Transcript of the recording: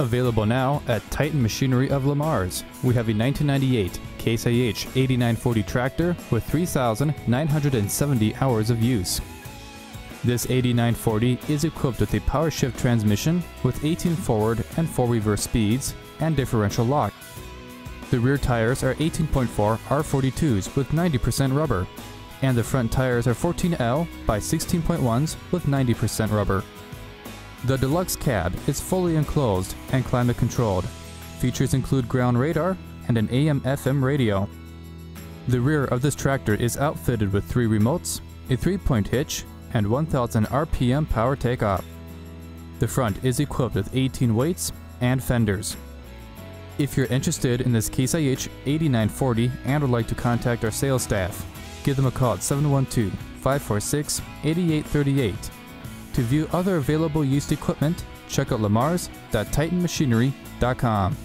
Available now at Titan Machinery of Lamar's, we have a 1998 Case IH 8940 tractor with 3,970 hours of use. This 8940 is equipped with a power shift transmission with 18 forward and 4 reverse speeds and differential lock. The rear tires are 18.4 R42s with 90% rubber, and the front tires are 14L by 16.1s with 90% rubber. The Deluxe Cab is fully enclosed and climate controlled. Features include ground radar and an AM/FM radio. The rear of this tractor is outfitted with 3 remotes, a 3-point hitch, and 1000 RPM power takeoff. The front is equipped with 18 weights and fenders. If you're interested in this Case IH 8940 and would like to contact our sales staff, give them a call at 712-546-8838. To view other available used equipment, check out lamars.titanmachinery.com.